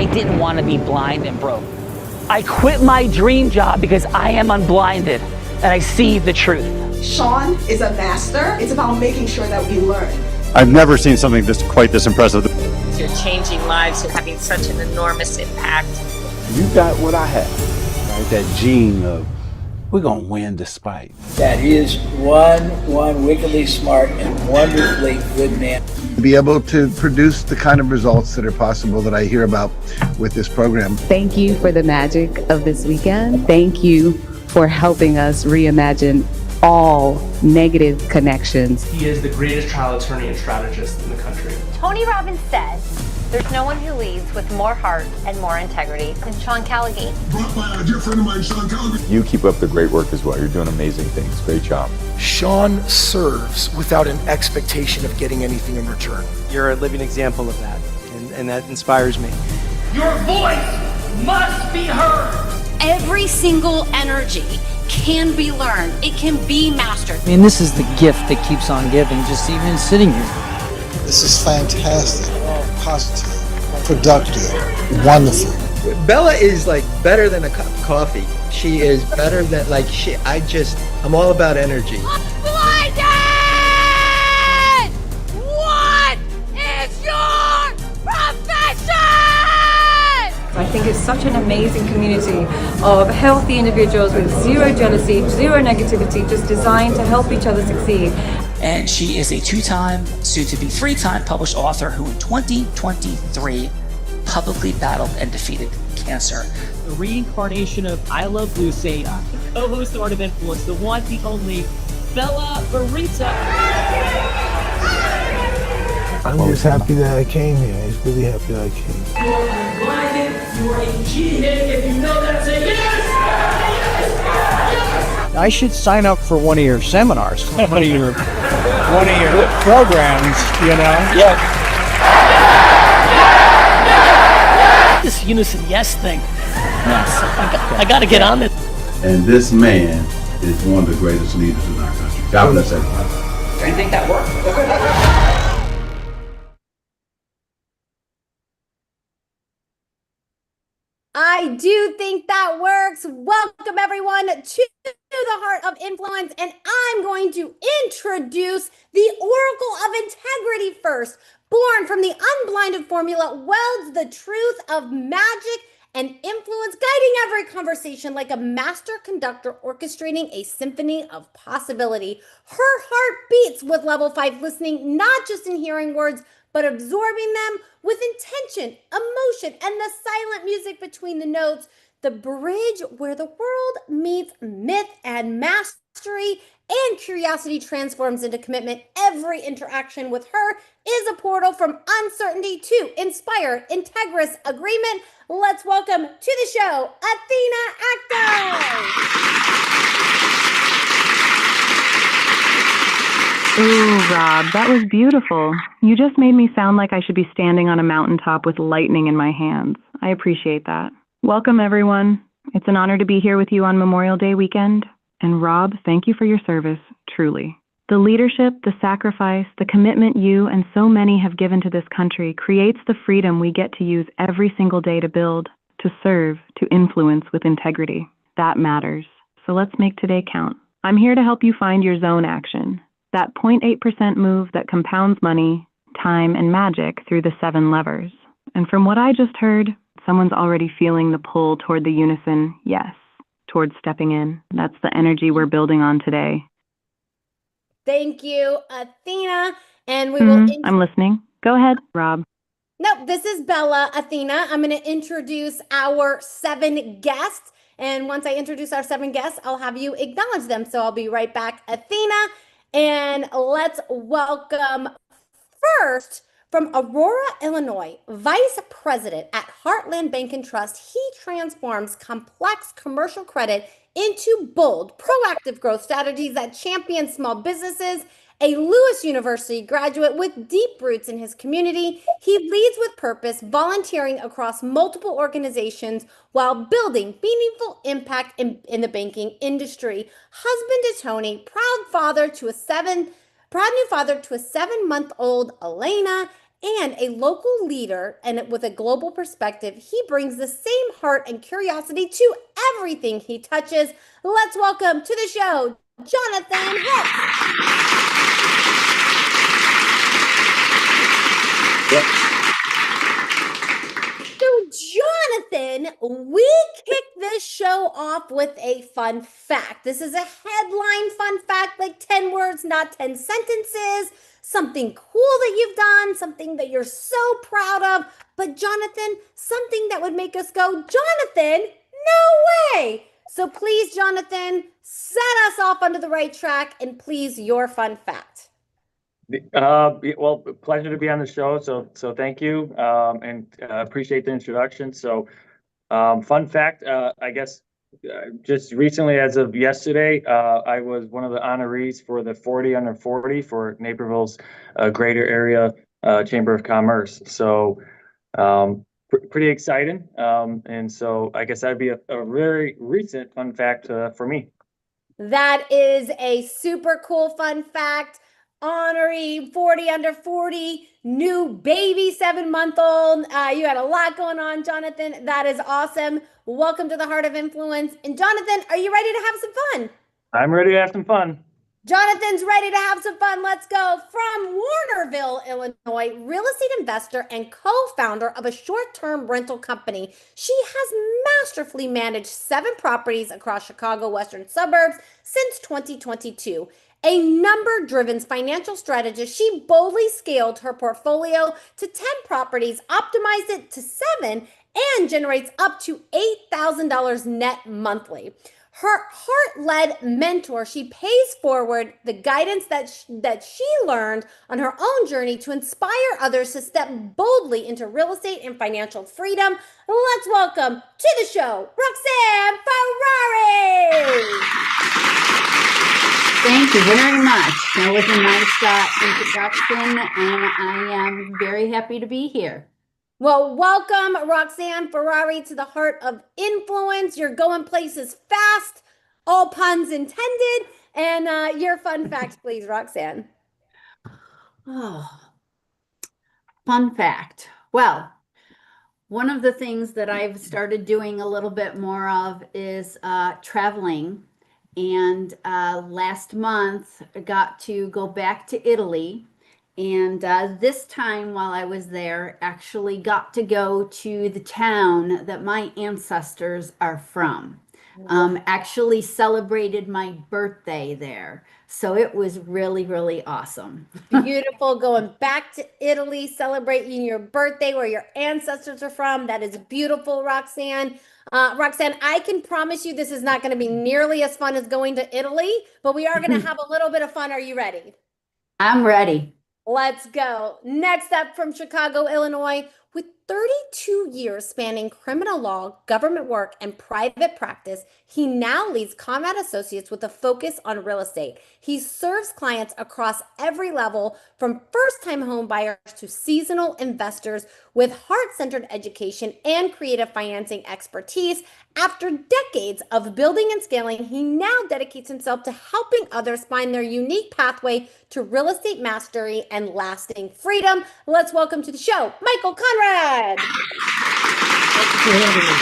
I didn't want to be blind and broke. I quit my dream job because I am unblinded and I see the truth. Sean is a master. It's about making sure that we learn. I've never seen something quite this impressive. You're changing lives. You're having such an enormous impact. You got what I have, right? That gene of we're gonna win despite. That is one wickedly smart and wonderfully good man. To be able to produce the kind of results that are possible that I hear about with this program. Thank you for the magic of this weekend. Thank you for helping us reimagine all negative connections. He is the greatest trial attorney and strategist in the country. Tony Robbins said, there's no one who leads with more heart and more integrity than Sean Callaghan. Brought by a dear friend of mine, Sean Callaghan. You keep up the great work as well. You're doing amazing things. Great job. Sean serves without an expectation of getting anything in return. You're a living example of that, and that inspires me. Your voice must be heard. Every single energy can be learned. It can be mastered. I mean, this is the gift that keeps on giving, just even sitting here. This is fantastic, positive, productive, wonderful. Bella is like better than a cup of coffee. She is better than I'm all about energy. Blinded! What is your profession? I think it's such an amazing community of healthy individuals with zero jealousy, zero negativity, just designed to help each other succeed. And she is a 2-time, soon-to-be 3-time published author who in 2023 publicly battled and defeated cancer. The reincarnation of I Love Lucy, the co-host of Art of Influence, the one, the only, Bella Barita. I'm just happy that I came here. I'm just really happy that I came. You are blinded, you are a G-head. If you know that, say yes! Yes! Yes! I should sign up for one of your seminars, one of your programs, you know? Yeah. This unison yes thing. Yes, I got to get on this. And this man is one of the greatest leaders in our country. God bless everybody. Do you think that worked? I do think that works. Welcome everyone to the Heart of Influence, and I'm going to introduce the Oracle of Integrity first. Born from the unblinded formula, welds the truth of magic and influence, guiding every conversation like a master conductor orchestrating a symphony of possibility. Her heart beats with level 5 listening, not just in hearing words, but absorbing them with intention, emotion, and the silent music between the notes. The bridge where the world meets myth and mastery and curiosity transforms into commitment. Every interaction with her is a portal from uncertainty to inspire, integrous agreement. Let's welcome to the show, Athena Acto. Ooh, Rob, that was beautiful. You just made me sound like I should be standing on a mountaintop with lightning in my hands. I appreciate that. Welcome, everyone. It's an honor to be here with you on Memorial Day weekend. And Rob, thank you for your service, truly. The leadership, the sacrifice, the commitment you and so many have given to this country creates the freedom we get to use every single day to build, to serve, to influence with integrity. That matters. So let's make today count. I'm here to help you find your zone action, that 0.8% move that compounds money, time, and magic through the 7 levers. And from what I just heard, someone's already feeling the pull toward the unison yes, towards stepping in. That's the energy we're building on today. Thank you, Athena. And we will... I'm listening. Go ahead, Rob. No, this is Bella, Athena. I'm going to introduce our 7 guests. And once I introduce our 7 guests, I'll have you acknowledge them. So I'll be right back, Athena. And let's welcome first from Aurora, Illinois, Vice President at Heartland Bank and Trust. He transforms complex commercial credit into bold, proactive growth strategies that champion small businesses. A Lewis University graduate with deep roots in his community, he leads with purpose, volunteering across multiple organizations while building meaningful impact in the banking industry. Husband to Tony, proud new father to a 7-month-old Elena, and a local leader and with a global perspective, he brings the same heart and curiosity to everything he touches. Let's welcome to the show, Jonathan Hicks. So, Jonathan, we kick this show off with a fun fact. This is a headline fun fact, like 10 words, not 10 sentences. Something cool that you've done, something that you're so proud of. But, Jonathan, something that would make us go, Jonathan, no way. So please, Jonathan, set us off onto the right track, and please, your fun fact. Well, pleasure to be on the show. So thank you, and appreciate the introduction. So, fun fact, I guess, just recently, as of yesterday, I was one of the honorees for the 40 under 40 for Naperville's Greater Area Chamber of Commerce. So, pretty exciting. And so I guess that'd be a very recent fun fact for me. That is a super cool fun fact. Honoree 40 under 40, new baby 7-month-old. You had a lot going on, Jonathan. That is awesome. Welcome to the Heart of Influence. And Jonathan, are you ready to have some fun? I'm ready to have some fun. Jonathan's ready to have some fun. Let's go. From Warnerville, Illinois, real estate investor and co-founder of a short-term rental company, she has masterfully managed 7 properties across Chicago western suburbs since 2022. A number-driven financial strategist, she boldly scaled her portfolio to 10 properties, optimized it to 7, and generates up to $8,000 net monthly. Her heart-led mentor, she pays forward the guidance that she learned on her own journey to inspire others to step boldly into real estate and financial freedom. Let's welcome to the show, Roxanne Ferrari. Thank you very much. That was a nice introduction, and I am very happy to be here. Well, welcome, Roxanne Ferrari, to the Heart of Influence. You're going places fast, all puns intended. And your fun facts, please, Roxanne. Oh, fun fact. Well, one of the things that I've started doing a little bit more of is traveling. And last month, I got to go back to Italy. And this time while I was there, actually got to go to the town that my ancestors are from. Actually celebrated my birthday there. So it was really, really awesome. Beautiful. Going back to Italy, celebrating your birthday where your ancestors are from. That is beautiful, Roxanne. Roxanne, I can promise you this is not going to be nearly as fun as going to Italy, but we are going to have a little bit of fun. Are you ready? I'm ready. Let's go. Next up, from Chicago, Illinois, with 32 years spanning criminal law, government work, and private practice, he now leads Conrad Associates with a focus on real estate. He serves clients across every level, from first-time home buyers to seasonal investors, with heart-centered education and creative financing expertise. After decades of building and scaling, he now dedicates himself to helping others find their unique pathway to real estate mastery and lasting freedom. Let's welcome to the show, Michael Conrad. Thank you for having me.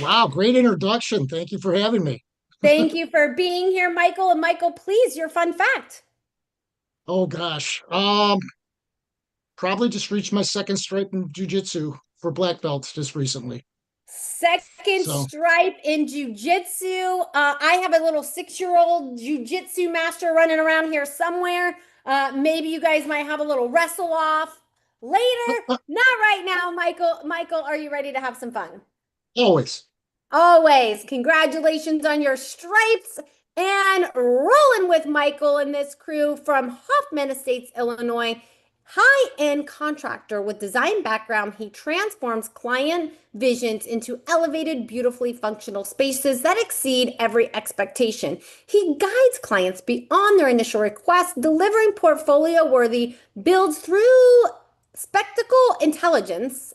Wow, great introduction. Thank you for having me. Thank you for being here, Michael. And Michael, please, your fun fact. Oh gosh. Probably just reached my second stripe in jiu-jitsu for black belts just recently. Second stripe in jiu-jitsu. I have a little 6-year-old jiu-jitsu master running around here somewhere. Maybe you guys might have a little wrestle off later. Not right now, Michael. Michael, are you ready to have some fun? Always. Always. Congratulations on your stripes. And rolling with Michael and this crew from Hoffman Estates, Illinois. High-end contractor with design background, he transforms client visions into elevated, beautifully functional spaces that exceed every expectation. He guides clients beyond their initial request, delivering portfolio-worthy builds through spectacle intelligence,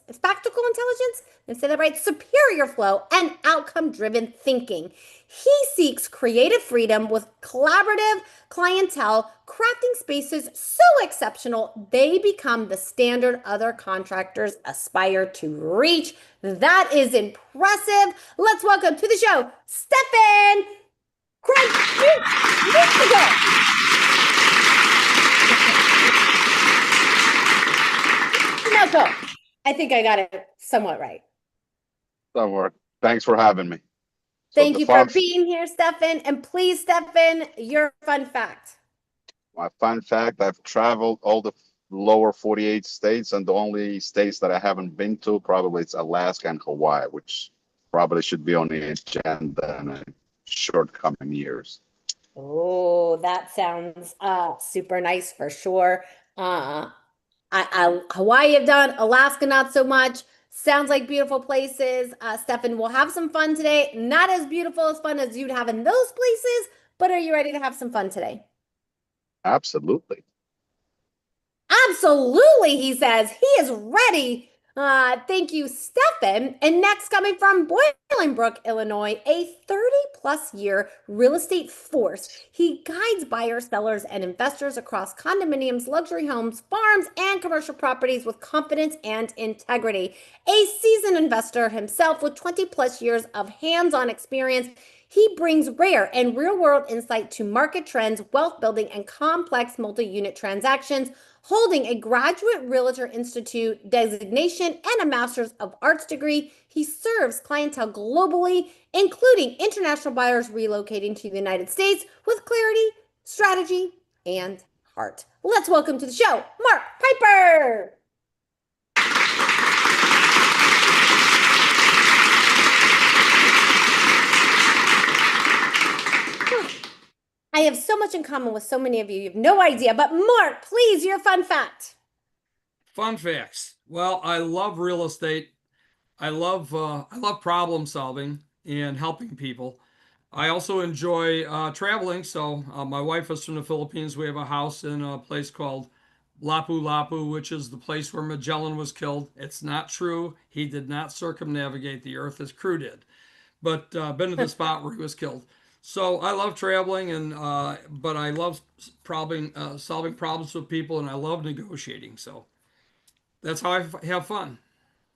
let's say that right, superior flow, and outcome-driven thinking. He seeks creative freedom with collaborative clientele, crafting spaces so exceptional they become the standard other contractors aspire to reach. That is impressive. Let's welcome to the show, Stefan Krajcik. I think I got it somewhat right. That worked. Thanks for having me. Thank you for being here, Stefan. And please, Stefan, your fun fact. My fun fact, I've traveled all the lower 48 states, and the only states that I haven't been to probably it's Alaska and Hawaii, which probably should be on the agenda in a short coming years. Oh, that sounds super nice for sure. Hawaii I've done, Alaska not so much. Sounds like beautiful places. Stefan, we'll have some fun today. Not as beautiful as fun as you'd have in those places, but are you ready to have some fun today? Absolutely. Absolutely, he says. He is ready. Thank you, Stefan. And next, coming from Bolingbrook, Illinois, a 30-plus year real estate force. He guides buyers, sellers, and investors across condominiums, luxury homes, farms, and commercial properties with confidence and integrity. A seasoned investor himself with 20-plus years of hands-on experience, he brings rare and real-world insight to market trends, wealth building, and complex multi-unit transactions. Holding a Graduate Realtor Institute designation and a Master's of Arts degree, he serves clientele globally, including international buyers relocating to the United States with clarity, strategy, and heart. Let's welcome to the show, Mark Piper. I have so much in common with so many of you. You have no idea. But Mark, please, your fun fact. Fun facts. Well, I love real estate. I love problem solving and helping people. I also enjoy traveling. So my wife is from the Philippines. We have a house in a place called Lapu-Lapu, which is the place where Magellan was killed. It's not true. He did not circumnavigate the earth as crew did, but been to the spot where he was killed. So I love traveling, and but I love solving problems with people, and I love negotiating. So that's how I have fun.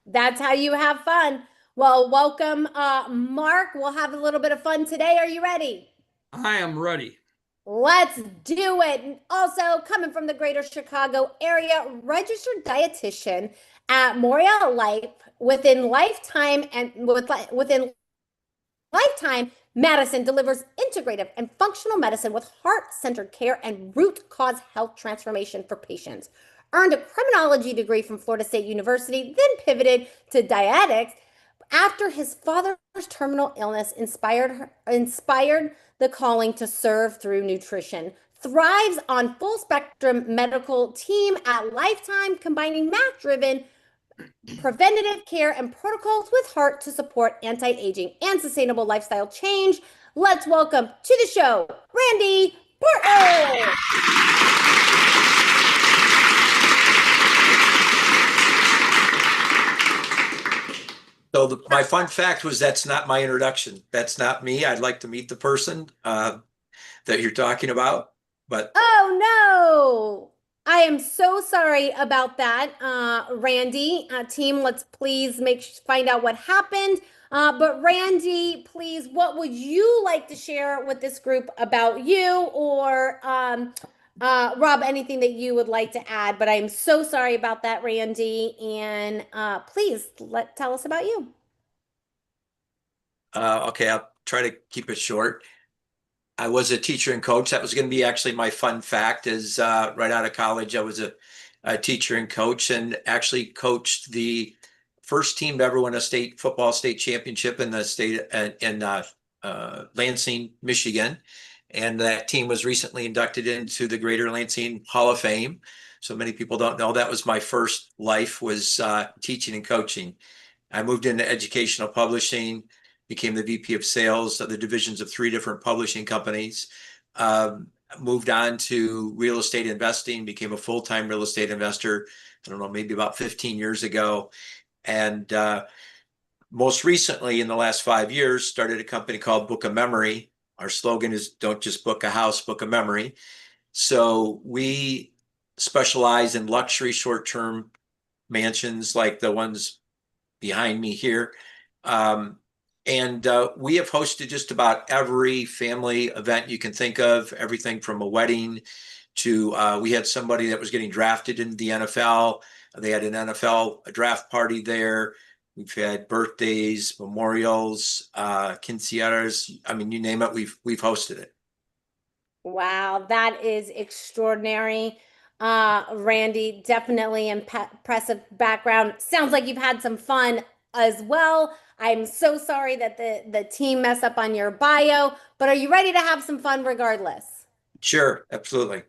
That's how you have fun. Well, welcome, Mark. We'll have a little bit of fun today. Are you ready? I am ready. Let's do it. And also, coming from the greater Chicago area, registered dietitian at Moria Life within Lifetime Madison delivers integrative and functional medicine with heart-centered care and root cause health transformation for patients. Earned a criminology degree from Florida State University, then pivoted to dietetics after his father's terminal illness inspired the calling to serve through nutrition. Thrives on full spectrum medical team at Lifetime, combining math-driven preventative care and protocols with heart to support anti-aging and sustainable lifestyle change. Let's welcome to the show, Randy Portnoy. So my fun fact was that's not my introduction. That's not me. I'd like to meet the person that you're talking about, but. Oh no. I am so sorry about that, Randy. Team, let's please find out what happened. But Randy, please, what would you like to share with this group about you, or Rob, anything that you would like to add? But I'm so sorry about that, Randy. And please tell us about you. Okay, I'll try to keep it short. I was a teacher and coach. That was going to be actually my fun fact is right out of college, I was a teacher and coach, and actually coached the first team to ever win a football state championship in the state in Lansing, Michigan. And that team was recently inducted into the Greater Lansing Hall of Fame. So many people don't know that was my first life, was teaching and coaching. I moved into educational became the VP of sales of the divisions of 3 different publishing companies. moved on to real estate investing, became a full-time real estate investor, I don't know, maybe about 15 years ago. And most recently, in the last 5 years, started a company called Book a Memory. Our slogan is don't just book a house, book a memory. So we specialize in luxury short-term mansions like the ones behind me here. And we have hosted just about every family event you can think of, everything from a wedding to we had somebody that was getting drafted into the NFL. They had an NFL draft party there. We've had birthdays, memorials, quinceañeras. I mean, you name it, we've hosted it. Wow, that is extraordinary. Randy, definitely impressive background. Sounds like you've had some fun as well. I'm so sorry that the team messed up on your bio, but are you ready to have some fun regardless? Sure, absolutely.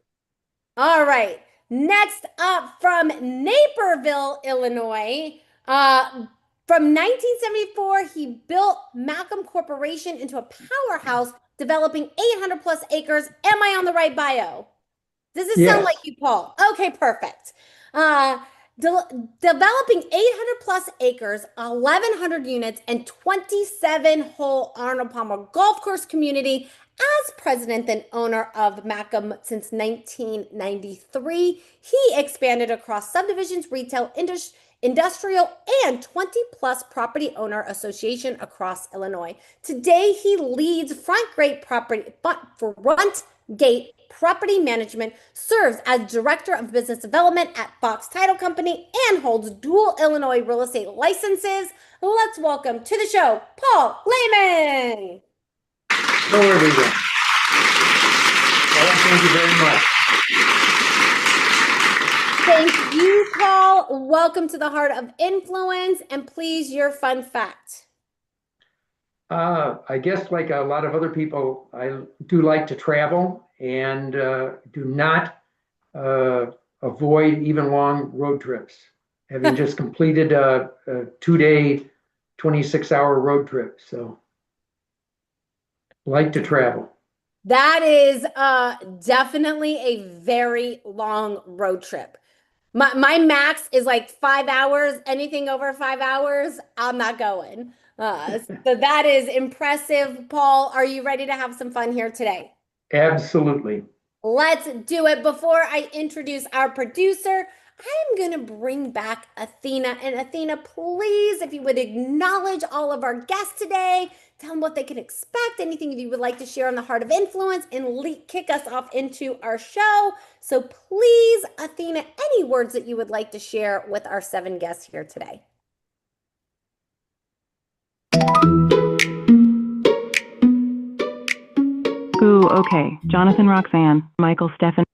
All right. Next up from Naperville, Illinois. From 1974, he built Malcolm Corporation into a powerhouse, developing 800 plus acres. Am I on the right bio? Does this sound like you, Paul? Okay, perfect. Developing 800 plus acres, 1,100 units, and 27-hole Arnold Palmer golf course community as president and owner of Malcolm since 1993. He expanded across subdivisions, retail, industrial, and 20-plus property owner association across Illinois. Today, he leads Front Gate Property Management, serves as Director of Business Development at Fox Title Company, and holds dual Illinois real estate licenses. Let's welcome to the show, Paul Lehman. Hello, everyone. Well, thank you very much. Thank you, Paul. Welcome to the Heart of Influence, and please, your fun fact. I guess like a lot of other people, I do like to travel and do not avoid even long road trips. Having just completed a 2-day, 26-hour road trip, so like to travel. That is definitely a very long road trip. My max is like 5 hours. Anything over 5 hours, I'm not going. So that is impressive. Paul, are you ready to have some fun here today? Absolutely. Let's do it. Before I introduce our producer, I'm going to bring back Athena. And Athena, please, if you would acknowledge all of our guests today, tell them what they can expect, anything you would like to share on the Heart of Influence, and kick us off into our show. So please, Athena, any words that you would like to share with our 7 guests here today? Ooh, okay. Jonathan, Roxanne, Michael, Stefan.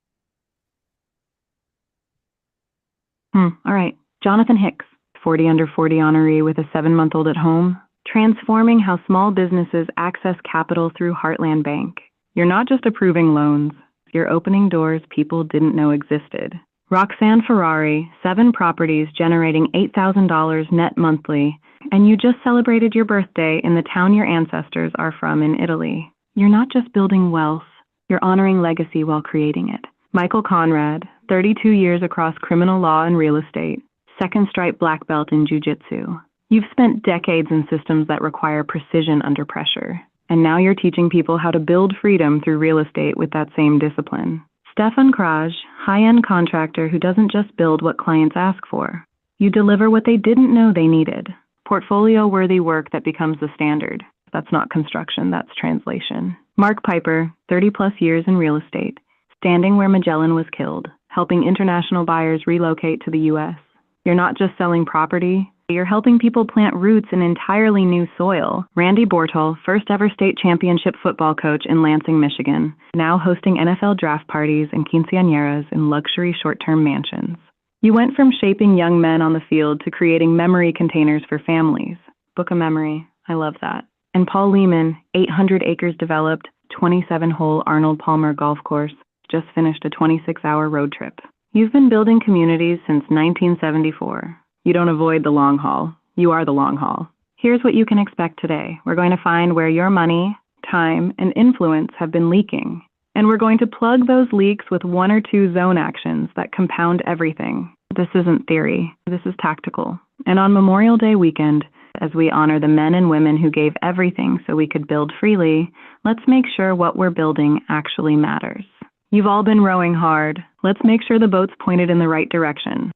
All right. Jonathan Hicks, 40 under 40 honoree with a 7-month-old at home, transforming how small businesses access capital through Heartland Bank. You're not just approving loans, you're opening doors people didn't know existed. Roxanne Ferrari, 7 properties generating $8,000 net monthly, and you just celebrated your birthday in the town your ancestors are from in Italy. You're not just building wealth, you're honoring legacy while creating it. Michael Conrad, 32 years across criminal law and real estate, 2nd stripe black belt in jiu-jitsu. You've spent decades in systems that require precision under pressure, and now you're teaching people how to build freedom through real estate with that same discipline. Stefan Kraj, high-end contractor who doesn't just build what clients ask for. You deliver what they didn't know they needed. Portfolio-worthy work that becomes the standard. That's not construction, that's translation. Mark Piper, 30-plus years in real estate, standing where Magellan was killed, helping international buyers relocate to the U.S. You're not just selling property, you're helping people plant roots in entirely new soil. Randy Bortol, first ever state championship football coach in Lansing, Michigan, now hosting NFL draft parties and quinceañeras in luxury short-term mansions. You went from shaping young men on the field to creating memory containers for families. Book a Memory, I love that. And Paul Lehman, 800 acres developed, 27-hole Arnold Palmer golf course, just finished a 26-hour road trip. You've been building communities since 1974. You don't avoid the long haul. You are the long haul. Here's what you can expect today. We're going to find where your money, time, and influence have been leaking And we're going to plug those leaks with 1 or 2 zone actions that compound everything. This isn't theory, this is tactical. And on Memorial Day weekend, as we honor the men and women who gave everything so we could build freely, let's make sure what we're building actually matters. You've all been rowing hard. Let's make sure the boat's pointed in the right direction.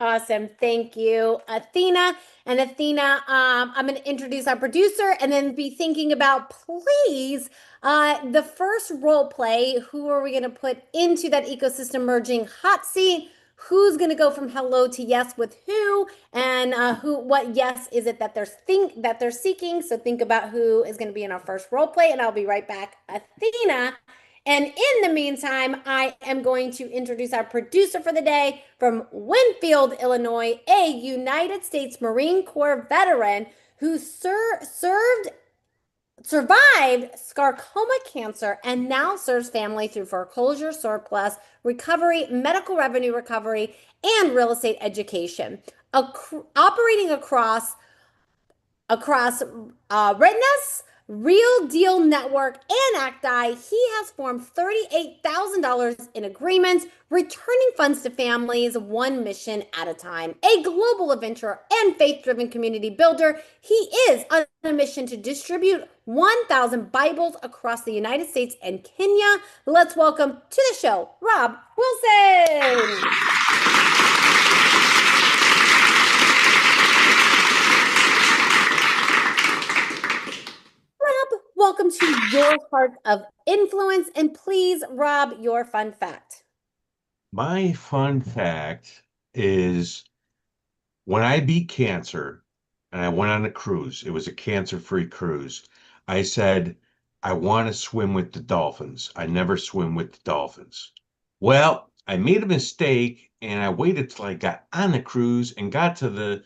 Awesome. Thank you, Athena. And Athena, I'm going to introduce our producer and then be thinking about, please, the first role play. Who are we going to put into that ecosystem merging hot seat? Who's going to go from hello to yes with who? And what yes is it that they're seeking? So think about who is going to be in our first role play, and I'll be right back, Athena. And in the meantime, I am going to introduce our producer for the day from Winfield, Illinois, a United States Marine Corps veteran who survived sarcoma cancer and now serves family through foreclosure, surplus, recovery, medical revenue recovery, and real estate education. Operating across Readiness, Real Deal Network, and ACTI, he has formed $38,000 in agreements, returning funds to families one mission at a time. A global adventurer and faith-driven community builder, he is on a mission to distribute 1,000 Bibles across the United States and Kenya. Let's welcome to the show, Rob Wilson. Welcome to your Heart of Influence. And please, Rob, your fun fact. My fun fact is when I beat cancer and I went on a cruise, it was a cancer-free cruise. I said, I want to swim with the dolphins. I never swim with the dolphins. Well, I made a mistake and I waited till I got on the cruise and got to the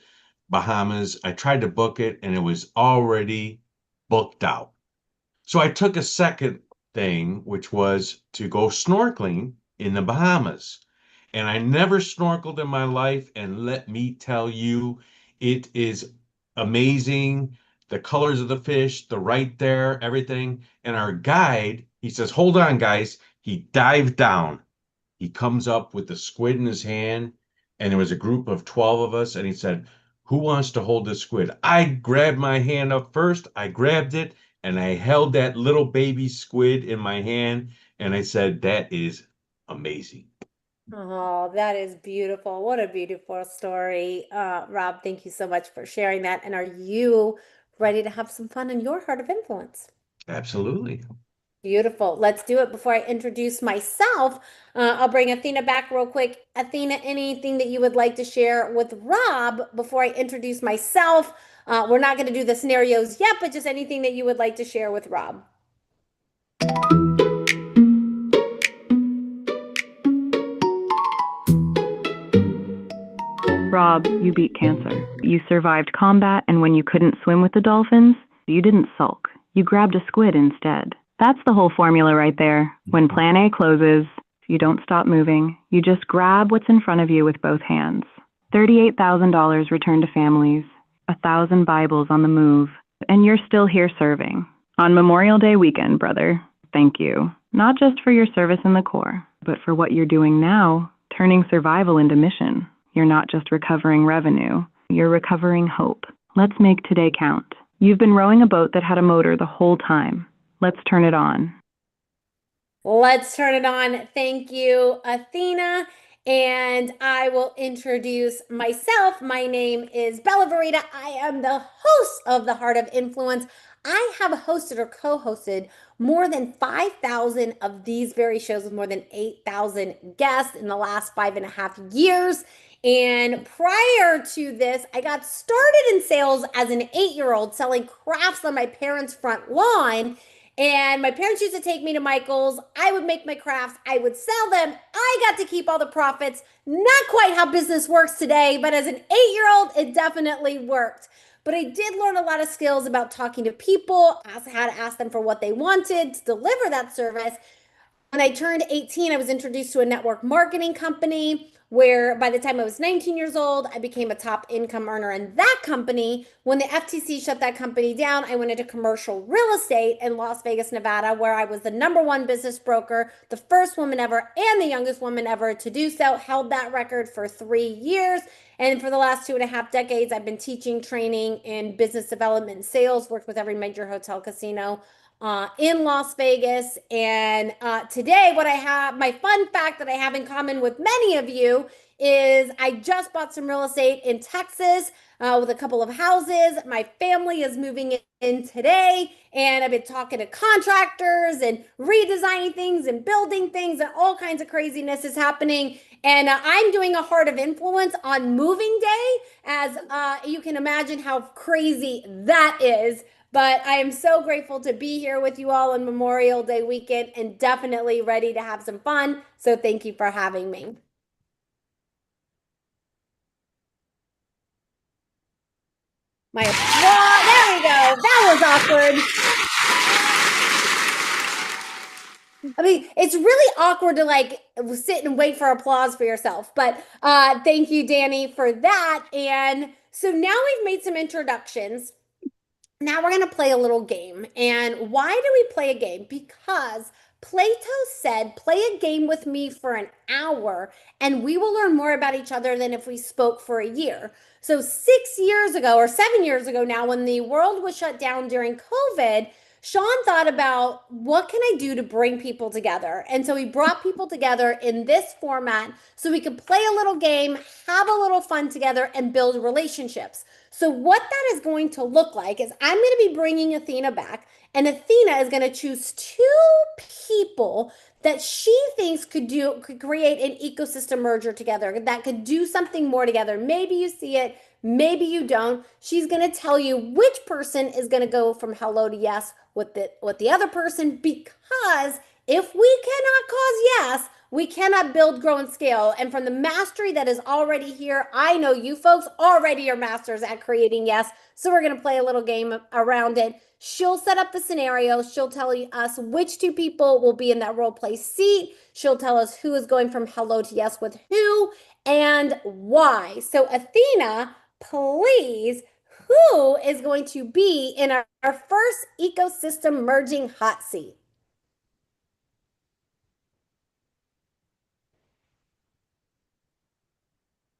Bahamas. I tried to book it and it was already booked out. So I took a second thing, which was to go snorkeling in the Bahamas. And I never snorkeled in my life. And let me tell you, it is amazing. The colors of the fish, the right there, everything. And our guide, he says, hold on, guys. He dived down. He comes up with the squid in his hand. And there was a group of 12 of us. And he said, who wants to hold the squid? I grabbed my hand up first. I grabbed it. And I held that little baby squid in my hand, and I said, that is amazing. Oh, that is beautiful. What a beautiful story. Rob, thank you so much for sharing that. And are you ready to have some fun in your Heart of Influence? Absolutely. Beautiful. Let's do it. Before I introduce myself, I'll bring Athena back real quick. Athena, anything that you would like to share with Rob before I introduce myself? We're not going to do the scenarios yet, but just anything that you would like to share with Rob. Rob, you beat cancer. You survived combat, and when you couldn't swim with the dolphins, you didn't sulk. You grabbed a squid instead. That's the whole formula right there. When plan A closes, you don't stop moving. You just grab what's in front of you with both hands. $38,000 returned to families. 1,000 Bibles on the move, and you're still here serving. On Memorial Day weekend, brother, thank you. Not just for your service in the Corps, but for what you're doing now, turning survival into mission. You're not just recovering revenue, you're recovering hope. Let's make today count. You've been rowing a boat that had a motor the whole time. Let's turn it on. Let's turn it on. Thank you, Athena. And I will introduce myself. My name is Bella Verita. I am the host of the Heart of Influence. I have hosted or co-hosted more than 5,000 of these very shows with more than 8,000 guests in the last 5.5 years. And prior to this, I got started in sales as an 8-year-old selling crafts on my parents' front lawn. And my parents used to take me to Michael's. I would make my crafts. I would sell them. I got to keep all the profits. Not quite how business works today, but as an 8-year-old, it definitely worked. But I did learn a lot of skills about talking to people, how to ask them for what they wanted to deliver that service. I turned 18, I was introduced to a network marketing company where by the time I was 19 years old, I became a top income earner in that company. When the FTC shut that company down, I went into commercial real estate in Las Vegas, Nevada, where I was the #1 business broker, the first woman ever and the youngest woman ever to do so, held that record for 3 years. And for the last 2.5 decades, I've been teaching, training in business development and sales, worked with every major hotel, casino, in Las Vegas. And today, what I have, my fun fact that I have in common with many of you is I just bought some real estate in Texas with a couple of houses. My family is moving in today, and I've been talking to contractors and redesigning things and building things, and all kinds of craziness is happening. And I'm doing a Heart of Influence on moving day, as you can imagine how crazy that is. But I am so grateful to be here with you all on Memorial Day weekend and definitely ready to have some fun. So thank you for having me. My applause, there we go. That was awkward. I mean, it's really awkward to like sit and wait for applause for yourself. But thank you, Danny, for that. And so now we've made some introductions. Now we're going to play a little game. And why do we play a game? Because Plato said, play a game with me for an hour and we will learn more about each other than if we spoke for a year. So 6 years ago or 7 years ago now, when the world was shut down during COVID, Sean thought about what can I do to bring people together? And so he brought people together in this format so we could play a little game, have a little fun together, and build relationships. So what that is going to look like is I'm going to be bringing Athena back, and Athena is going to choose 2 people that she thinks could create an ecosystem merger together, that could do something more together. Maybe you see it, maybe you don't. She's going to tell you which person is going to go from hello to yes with the other person, because if we cannot cause yes, we cannot build, grow, and scale. And from the mastery that is already here, I know you folks already are masters at creating yes. So we're going to play a little game around it. She'll set up the scenario. She'll tell us which 2 people will be in that role play seat. She'll tell us who is going from hello to yes with who and why. So Athena, please, who is going to be in our first ecosystem merging hot seat?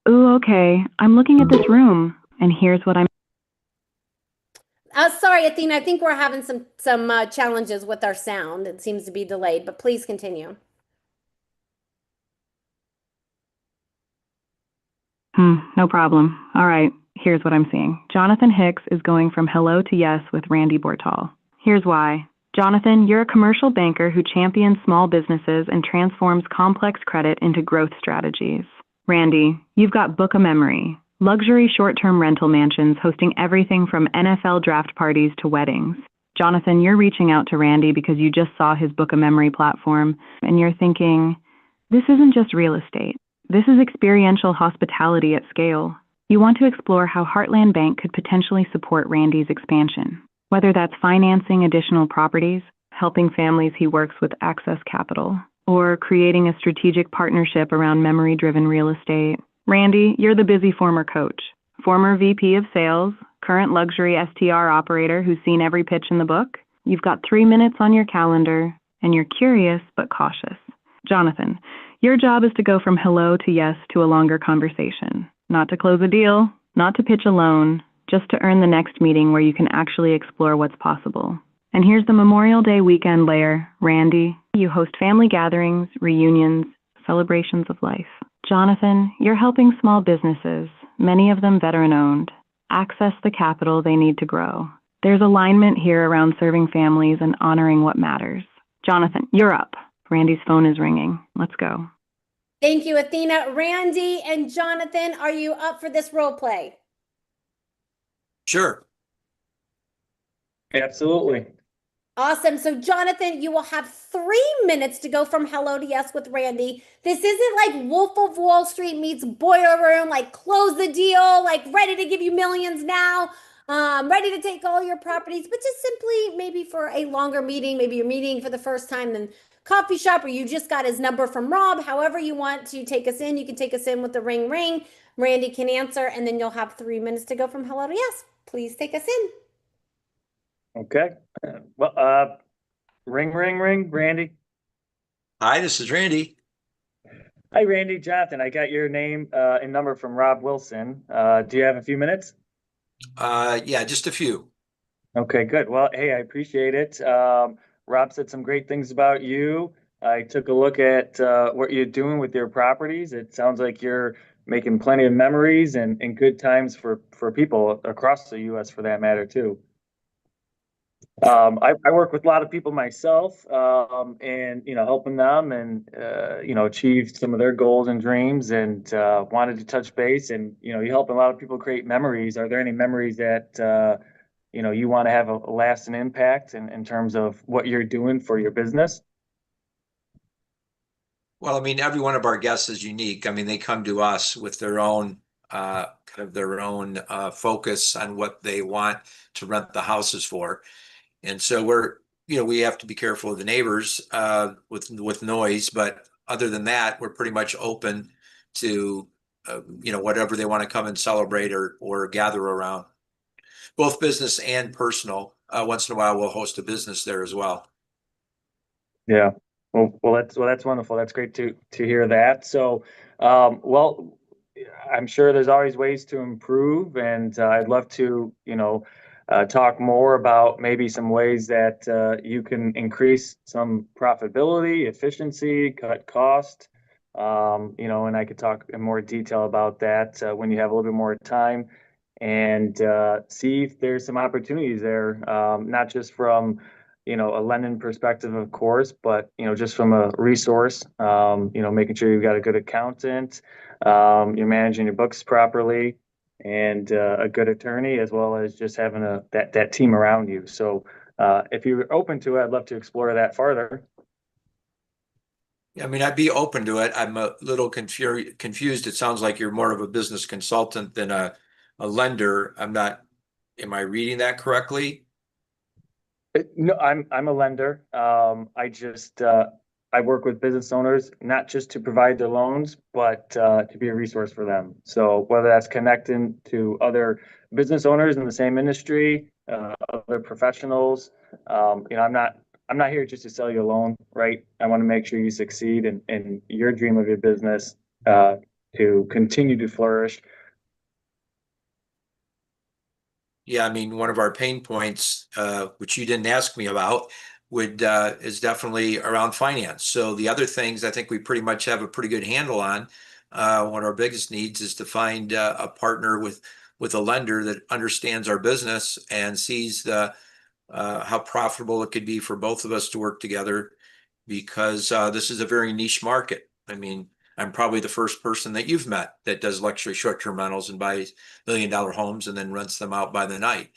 Ooh, okay. I'm looking at this room, and here's what I'm. Sorry, Athena. I think we're having some challenges with our sound. It seems to be delayed, but please continue. No problem. All right. Here's what I'm seeing. Jonathan Hicks is going from hello to yes with Randy Bortal. Here's why. Jonathan, you're a commercial banker who champions small businesses and transforms complex credit into growth strategies. Randy, you've got Book a Memory, luxury short-term rental mansions hosting everything from NFL draft parties to weddings. Jonathan, you're reaching out to Randy because you just saw his Book a Memory platform, and you're thinking, this isn't just real estate. This is experiential hospitality at scale. You want to explore how Heartland Bank could potentially support Randy's expansion, whether that's financing additional properties, helping families he works with access capital, or creating a strategic partnership around memory-driven real estate. Randy, you're the busy former coach, former VP of sales, current luxury STR operator who's seen every pitch in the book. You've got 3 minutes on your calendar, and you're curious but cautious. Jonathan, your job is to go from hello to yes to a longer conversation, not to close a deal, not to pitch a loan, just to earn the next meeting where you can actually explore what's possible. And here's the Memorial Day weekend layer. Randy, you host family gatherings, reunions, celebrations of life. Jonathan, you're helping small businesses, many of them veteran-owned, access the capital they need to grow. There's alignment here around serving families and honoring what matters. Jonathan, you're up. Randy's phone is ringing. Let's go. Thank you, Athena. Randy and Jonathan, are you up for this role play? Sure. Absolutely. Awesome. So Jonathan, you will have 3 minutes to go from hello to yes with Randy. This isn't like Wolf of Wall Street meets Boiler Room, like close the deal, like ready to give you millions now. ready to take all your properties, but just simply maybe for a longer meeting, maybe you're meeting for the first time, then coffee shop, or you just got his number from Rob. However you want to take us in, you can take us in with the ring ring. Randy can answer, and then you'll have 3 minutes to go from hello to yes. Please take us in. Okay. Well, ring, Randy. Hi, this is Randy. Hi, Randy. Jonathan, I got your name and number from Rob Wilson. Do you have a few minutes? Yeah, just a few. Okay, good. Well, hey, I appreciate it. Rob said some great things about you. I took a look at what you're doing with your properties. It sounds like you're making plenty of memories and good times for people across the U.S. for that matter, too. I work with a lot of people myself, and, helping them and, achieve some of their goals and dreams, and wanted to touch base. And, you help a lot of people create memories. Are there any memories that, you want to have a lasting impact in terms of what you're doing for your business? Well, I mean, every one of our guests is unique. I mean, they come to us with their own focus on what they want to rent the houses for. And so we have to be careful of the neighbors with noise, but other than that, we're pretty much open to whatever they want to come and celebrate or gather around, both business and personal. Once in a while, we'll host a business there as well. Yeah. Well, that's wonderful. That's great to hear that. So, I'm sure there's always ways to improve, and I'd love to, talk more about maybe some ways that you can increase some profitability, efficiency, cut cost, and I could talk in more detail about that when you have a little bit more time, and see if there's some opportunities there, not just from a lending perspective, of course, but just from a resource, making sure you've got a good accountant, you're managing your books properly, and a good attorney, as well as just having that team around you. So if you're open to it, I'd love to explore that further. Yeah, I mean, I'd be open to it. I'm a little confused. It sounds like you're more of a business consultant than a lender. Am I reading that correctly? No, I'm a lender. I work with business owners, not just to provide their loans, but to be a resource for them. So whether that's connecting to other business owners in the same industry, other professionals, I'm not here just to sell you a loan, right? I want to make sure you succeed in your dream of your business to continue to flourish. Yeah, I mean, one of our pain points, which you didn't ask me about, is definitely around finance. So the other things I think we pretty much have a pretty good handle on. One of our biggest needs is to find a partner with a lender that understands our business and sees how profitable it could be for both of us to work together, because this is a very niche market. I mean, I'm probably the first person that you've met that does luxury short-term rentals and buys $1 million homes and then rents them out by the night.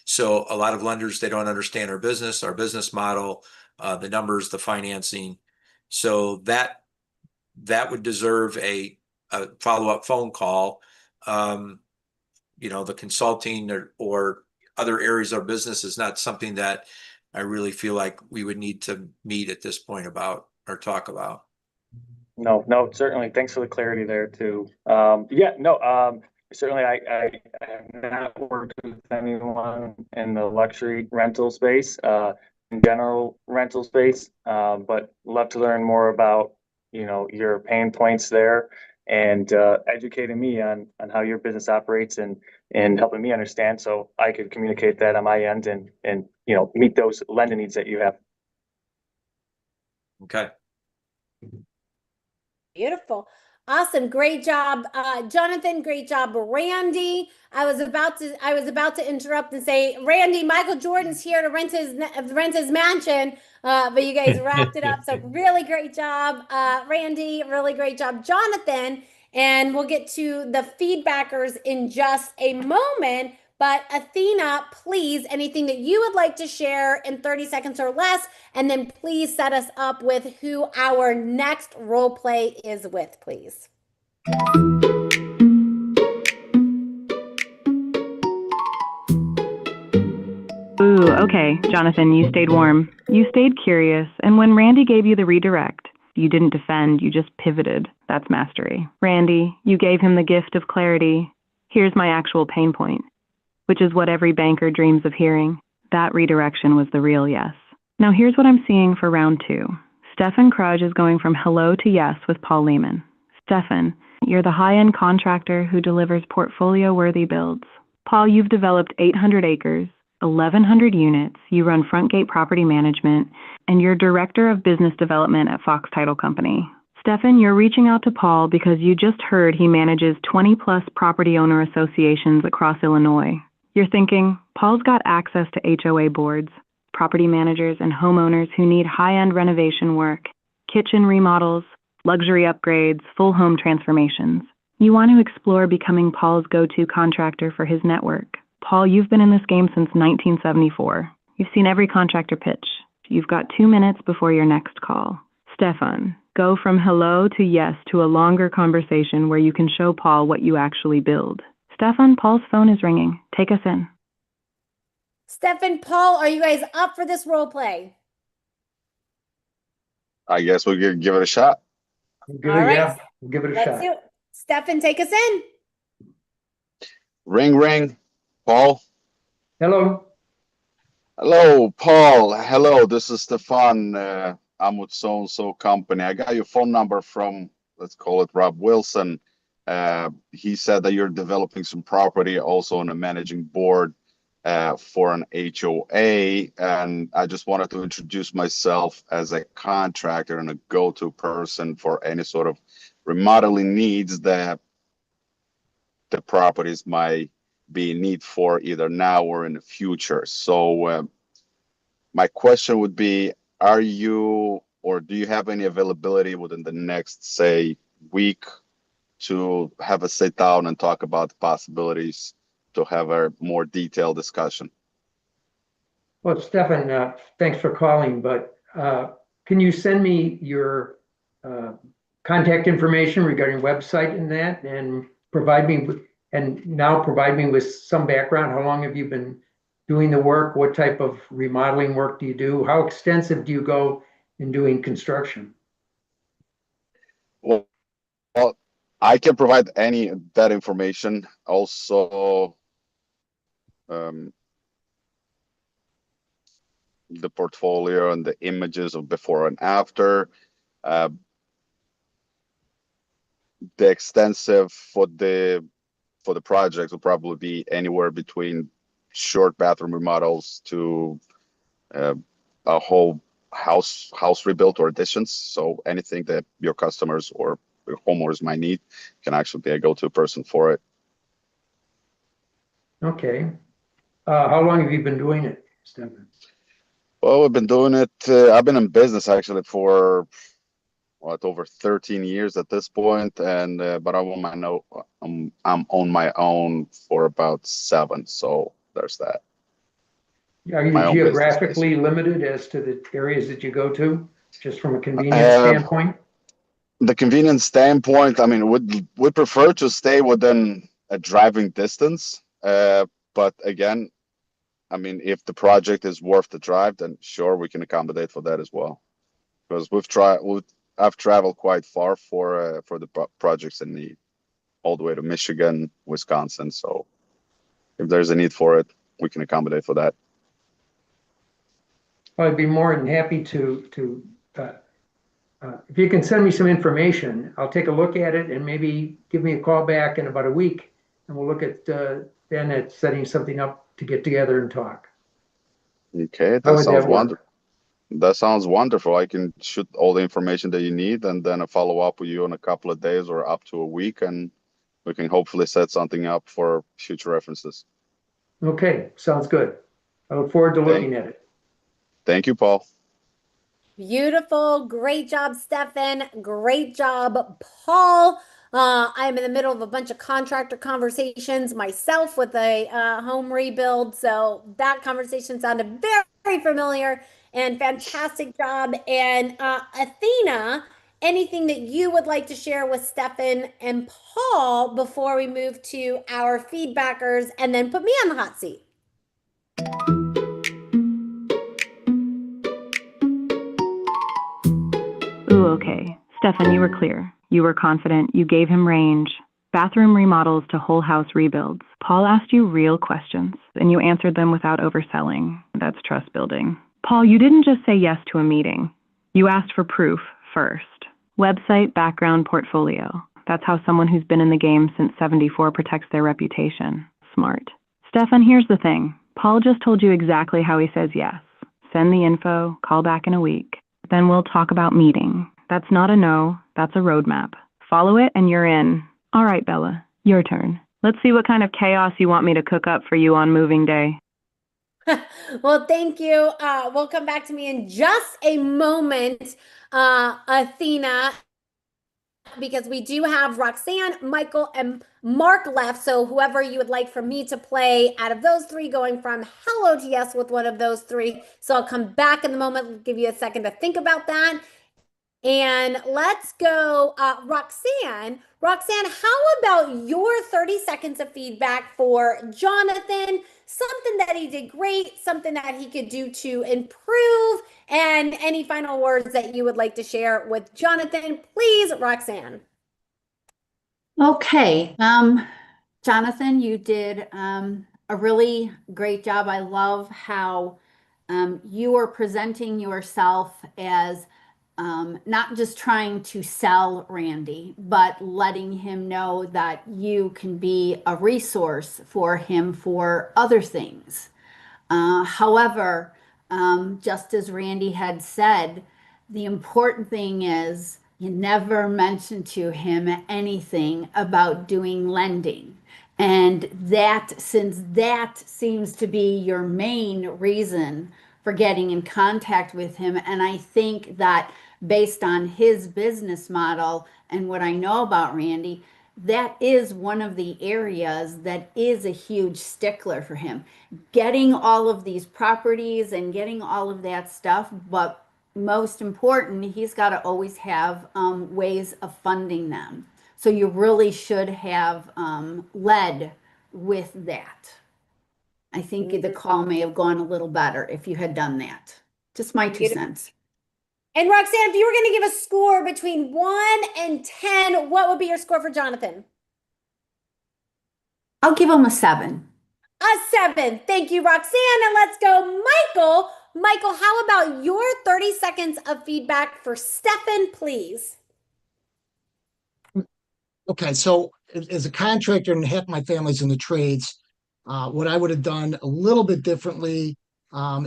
So a lot of lenders, they don't understand our business model, the numbers, the financing. So that would deserve a follow-up phone call. The consulting or other areas of business is not something that I really feel like we would need to meet at this point about or talk about. No, certainly. Thanks for the clarity there too. Certainly I have not worked with anyone in the luxury rental space, in general rental space, but love to learn more about, your pain points there, and educating me on how your business operates, and helping me understand so I could communicate that on my end and meet those lending needs that you have. Okay. Beautiful. Awesome. Great job, Jonathan. Great job, Randy. I was about to interrupt and say, Randy, Michael Jordan's here to rent his mansion. But you guys wrapped it up. So really great job, Randy. Really great job, Jonathan. And we'll get to the feedbackers in just a moment. But Athena, please, anything that you would like to share in 30 seconds or less, and then please set us up with who our next role play is with, please. okay, Jonathan, you stayed warm. You stayed curious, and when Randy gave you the redirect, you didn't defend, you just pivoted. That's mastery. Randy, you gave him the gift of clarity. Here's my actual pain point, which is what every banker dreams of hearing. That redirection was the real yes. Now here's what I'm seeing for round 2. Stefan Krug is going from hello to yes with Paul Lehman. Stefan, you're the high-end contractor who delivers portfolio-worthy builds. Paul, you've developed 800 acres, 1,100 units, you run Frontgate Property Management, and you're Director of Business Development at Fox Title Company. Stefan, you're reaching out to Paul because you just heard he manages 20-plus property owner associations across Illinois. You're thinking, Paul's got access to HOA boards, property managers, and homeowners who need high-end renovation work, kitchen remodels, luxury upgrades, full home transformations. You want to explore becoming Paul's go-to contractor for his network. Paul, you've been in this game since 1974. You've seen every contractor pitch. You've got 2 minutes before your next call. Stefan, go from hello to yes to a longer conversation where you can show Paul what you actually build. Stefan, Paul's phone is ringing. Take us in. Stefan, Paul, are you guys up for this role play? I guess we'll give it a shot. Good, All right. yeah. We'll give it a Let's shot. do it. Stefan, take us in. Ring, ring. Paul. Hello. Hello, Paul. Hello, this is Stefan. I'm with so-and-so company. I got your phone number from, let's call it Rob Wilson. He said that you're developing some property, also on a managing board for an HOA. And I just wanted to introduce myself as a contractor and a go-to person for any sort of remodeling needs that the properties might be in need for either now or in the future. So my question would be, are you, or do you have any availability within the next, say, week to have a sit down and talk about the possibilities to have a more detailed discussion? Well, Stefan, thanks for calling, but can you send me your contact information regarding website and that, and provide me with some background? How long have you been doing the work? What type of remodeling work do you do? How extensive do you go in doing construction? Well, I can provide any of that information. Also, the portfolio and the images of before and after. The extensive for the project will probably be anywhere between short bathroom remodels to a whole house rebuilt or additions. So anything that your customers or your homeowners might need can actually be a go-to person for it. Okay. How long have you been doing it, Stefan? Well, we've been doing it. I've been in business actually for over 13 years at this point, and but I'm on my own for about 7. So there's that. Are you geographically limited as to the areas that you go to, just from a convenience standpoint? The convenience standpoint, I mean, would prefer to stay within a driving distance. But again, I mean, if the project is worth the drive, then sure, we can accommodate for that as well. Because I've traveled quite far for the projects in need, all the way to Michigan, Wisconsin. So if there's a need for it, we can accommodate for that. I'd be more than happy to if you can send me some information, I'll take a look at it and maybe give me a call back in about a week, and we'll look at then at setting something up to get together and talk. Okay, that sounds wonderful. That sounds wonderful. I can shoot all the information that you need, and then follow up with you in a couple of days or up to a week, and we can hopefully set something up for future references. Okay, sounds good. I look forward to looking at it. Thank you, Paul. Beautiful. Great job, Stefan. Great job, Paul. I'm in the middle of a bunch of contractor conversations myself with a home rebuild. So that conversation sounded very, very familiar, and fantastic job. And Athena, anything that you would like to share with Stefan and Paul before we move to our feedbackers and then put me on the hot seat? okay. Stefan, you were clear. You were confident. You gave him range. Bathroom remodels to whole house rebuilds. Paul asked you real questions, and you answered them without overselling. That's trust building. Paul, you didn't just say yes to a meeting. You asked for proof first. Website, background, portfolio. That's how someone who's been in the game since '74 protects their reputation. Smart. Stefan, here's the thing. Paul just told you exactly how he says yes. Send the info, call back in a week. Then we'll talk about meeting. That's not a no, that's a roadmap. Follow it and you're in. All right, Bella, your turn. Let's see what kind of chaos you want me to cook up for you on moving day. Well, thank you. We'll come back to me in just a moment, Athena, because we do have Roxanne, Michael, and Mark left. So whoever you would like for me to play out of those three, going from hello to yes with one of those three. So I'll come back in the moment, give you a second to think about that. And let's go, Roxanne. Roxanne, how about your 30 seconds of feedback for Jonathan? Something that he did great, something that he could do to improve, and any final words that you would like to share with Jonathan, please, Roxanne. Okay. Jonathan, you did a really great job. I love how you are presenting yourself as not just trying to sell Randy, but letting him know that you can be a resource for him for other things. However, just as Randy had said, the important thing is you never mention to him anything about doing lending. And that, since that seems to be your main reason for getting in contact with him, and I think that based on his business model and what I know about Randy, that is one of the areas that is a huge stickler for him. Getting all of these properties and getting all of that stuff, but most important, he's got to always have ways of funding them. So you really should have led with that. I think the call may have gone a little better if you had done that. Just my 2 cents. And Roxanne, if you were going to give a score between 1 and 10, what would be your score for Jonathan? I'll give him a 7. A 7. Thank you, Roxanne. And let's go, Michael. Michael, how about your 30 seconds of feedback for Stefan, please? Okay, so as a contractor and half my family's in the trades, what I would have done a little bit differently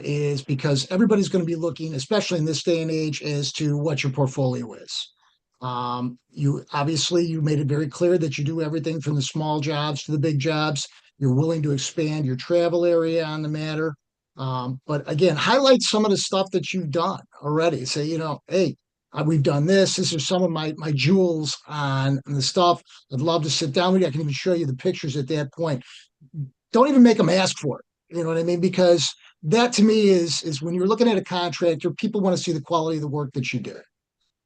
is because everybody's going to be looking, especially in this day and age, as to what your portfolio is. You made it very clear that you do everything from the small jobs to the big jobs. You're willing to expand your travel area on the matter. But again, highlight some of the stuff that you've done already. Say, hey, we've done this. This is some of my jewels on the stuff. I'd love to sit down with you. I can even show you the pictures at that point. Don't even make them ask for it. You know what I mean? Because that to me is when you're looking at a contractor, people want to see the quality of the work that you did.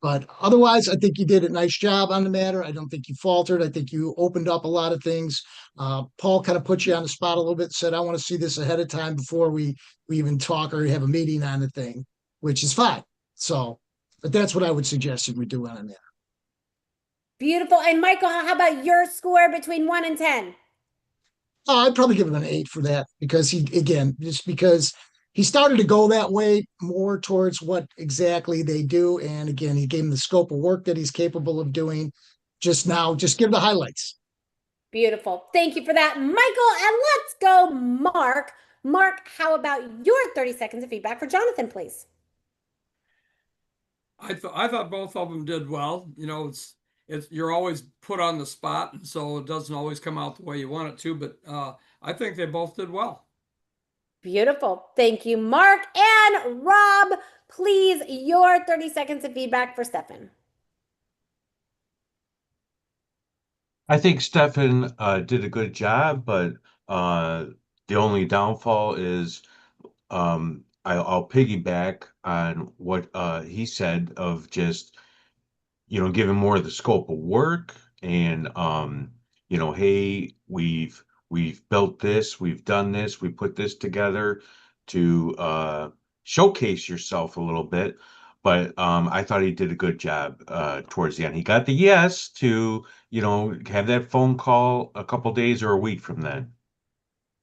But otherwise, I think you did a nice job on the matter. I don't think you faltered. I think you opened up a lot of things. Paul kind of put you on the spot a little bit, said, I want to see this ahead of time before we even talk or have a meeting on the thing, which is fine. So, but that's what I would suggest that we do on that. Beautiful. And Michael, how about your score between 1 and 10? I'd probably give him an 8 for that because because he started to go that way more towards what exactly they do. And again, he gave him the scope of work that he's capable of doing. Just give the highlights. Beautiful. Thank you for that, Michael. And let's go, Mark. Mark, how about your 30 seconds of feedback for Jonathan, please? I thought both of them did well. You're always put on the spot, and so it doesn't always come out the way you want it to, but I think they both did well. Beautiful. Thank you, Mark. And Rob, please, your 30 seconds of feedback for Stefan. I think Stefan did a good job, but the only downfall is I'll piggyback on what he said of just given more of the scope of work and, hey, we've built this, we've done this, we put this together to showcase yourself a little bit. but I thought he did a good job towards the end. He got the yes to, have that phone call a couple days or a week from then.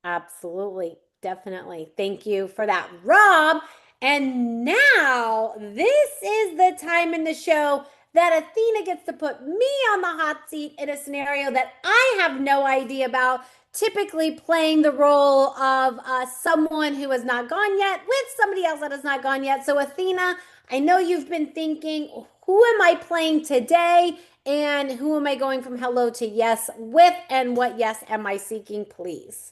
Absolutely. Definitely. Thank you for that, Rob. And now this is the time in the show that Athena gets to put me on the hot seat in a scenario that I have no idea about, typically playing the role of someone who has not gone yet with somebody else that has not gone yet. So Athena, I know you've been thinking, who am I playing today? And who am I going from hello to yes with? And what yes am I seeking, please?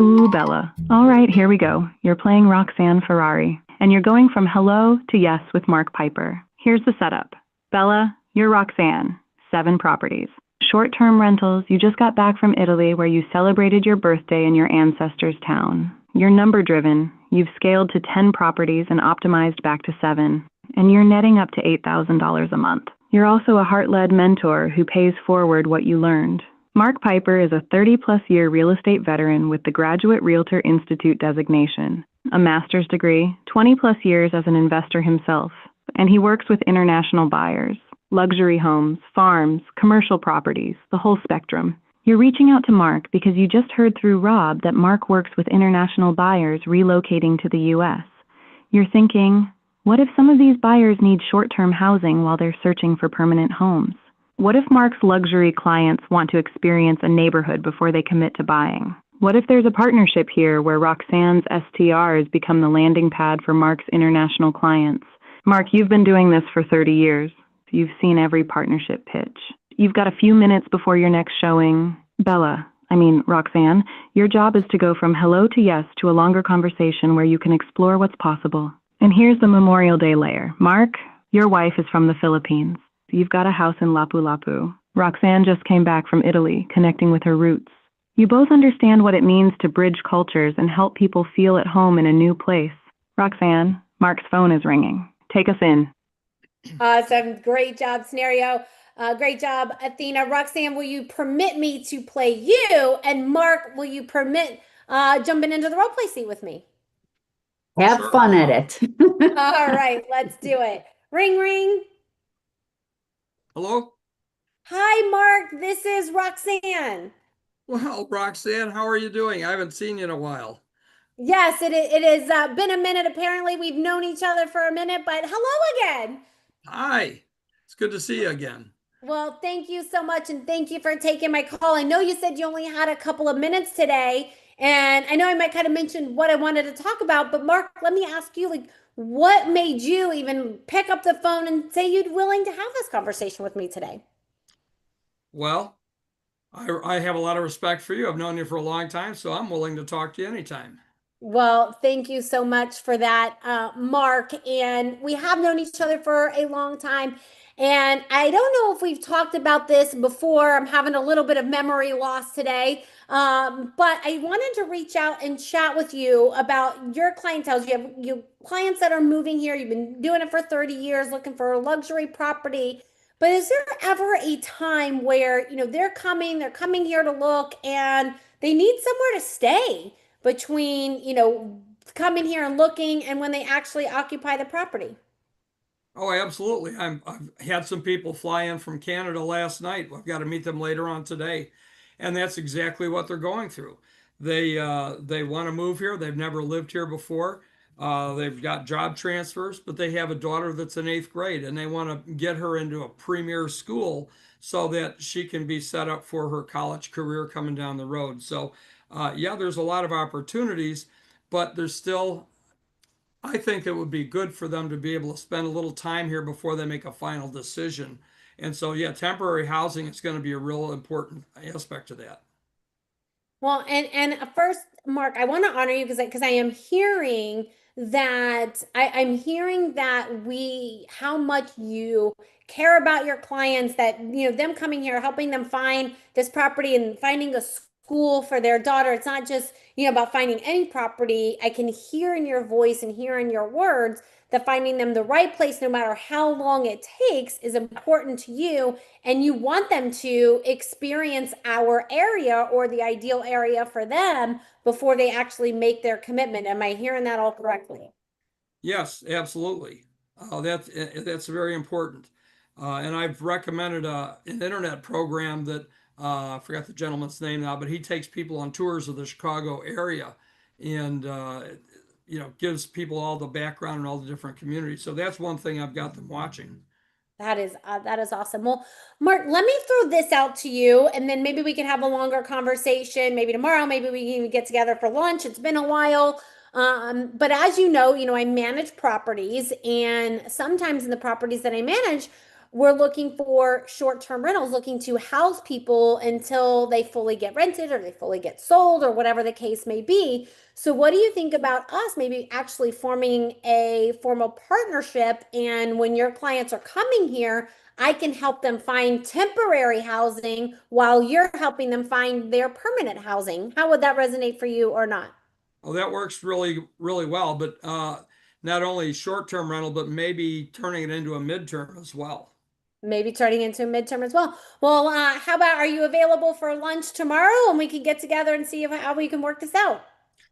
Ooh, Bella. All right, here we go. You're playing Roxanne Ferrari, and you're going from hello to yes with Mark Piper. Here's the setup. Bella, you're Roxanne. 7 properties. Short-term rentals. You just got back from Italy where you celebrated your birthday in your ancestors' town. You're number-driven. You've scaled to 10 properties and optimized back to 7, and you're netting up to $8,000 a month. You're also a heart-led mentor who pays forward what you learned. Mark Piper is a 30-plus year real estate veteran with the Graduate Realtor Institute designation, a master's degree, 20-plus years as an investor himself, and he works with international buyers, luxury homes, farms, commercial properties, the whole spectrum. You're reaching out to Mark because you just heard through Rob that Mark works with international buyers relocating to the U.S. You're thinking, what if some of these buyers need short-term housing while they're searching for permanent homes? What if Mark's luxury clients want to experience a neighborhood before they commit to buying? What if there's a partnership here where Roxanne's STRs become the landing pad for Mark's international clients? Mark, you've been doing this for 30 years. You've seen every partnership pitch. You've got a few minutes before your next showing. Roxanne, your job is to go from hello to yes to a longer conversation where you can explore what's possible. And here's the Memorial Day layer. Mark, your wife is from the Philippines. You've got a house in Lapu-Lapu. Roxanne just came back from Italy, connecting with her roots. You both understand what it means to bridge cultures and help people feel at home in a new place. Roxanne, Mark's phone is ringing. Take us in. Awesome. Great job, scenario. Great job, Athena. Roxanne, will you permit me to play you? And Mark, will you permit jumping into the role play seat with me? Have fun at it. All right, let's do it. Ring, ring. Hello? Hi, Mark. This is Roxanne. Well, Roxanne, how are you doing? I haven't seen you in a while. Yes, it has been a minute. Apparently, we've known each other for a minute, but hello again. Hi. It's good to see you again. Well, thank you so much, and thank you for taking my call. I know you said you only had a couple of minutes today, and I know I might kind of mention what I wanted to talk about, but Mark, let me ask you, what made you even pick up the phone and say you'd willing to have this conversation with me today? Well, I have a lot of respect for you. I've known you for a long time, so I'm willing to talk to you anytime. Well, thank you so much for that, Mark. And we have known each other for a long time. And I don't know if we've talked about this before. I'm having a little bit of memory loss today. But I wanted to reach out and chat with you about your clientele. You have clients that are moving here. You've been doing it for 30 years, looking for a luxury property. But is there ever a time where, they're coming here to look and they need somewhere to stay between, coming here and looking and when they actually occupy the property? Oh, absolutely. I've had some people fly in from Canada last night. I've got to meet them later on today. And that's exactly what they're going through. They want to move here. They've never lived here before. They've got job transfers, but they have a daughter that's in 8th grade and they want to get her into a premier school so that she can be set up for her college career coming down the road. So there's a lot of opportunities, but there's still, I think it would be good for them to be able to spend a little time here before they make a final decision. And so, temporary housing is going to be a real important aspect of that. Well, and first, Mark, I want to honor you because I am hearing that I'm hearing that how much you care about your clients, that them coming here, helping them find this property and finding a school for their daughter. It's not just, about finding any property. I can hear in your voice and hear in your words that finding them the right place, no matter how long it takes, is important to you. And you want them to experience our area or the ideal area for them before they actually make their commitment. Am I hearing that all correctly? Yes, absolutely. That's very important. And I've recommended an internet program that I forgot the gentleman's name now, but he takes people on tours of the Chicago area and gives people all the background and all the different communities. So that's one thing I've got them watching. That is awesome. Well, Mark, let me throw this out to you, and then maybe we can have a longer conversation. Maybe tomorrow, maybe we can even get together for lunch. It's been a while. But as you know, I manage properties, and sometimes in the properties that I manage, we're looking for short-term rentals, looking to house people until they fully get rented or they fully get sold or whatever the case may be. So what do you think about us maybe actually forming a formal partnership? And when your clients are coming here, I can help them find temporary housing while you're helping them find their permanent housing. How would that resonate for you or not? Oh, that works really, really well. But not only short-term rental, but maybe turning it into a midterm as well. Maybe turning into a midterm as well. Well, how about, are you available for lunch tomorrow and we can get together and see how we can work this out?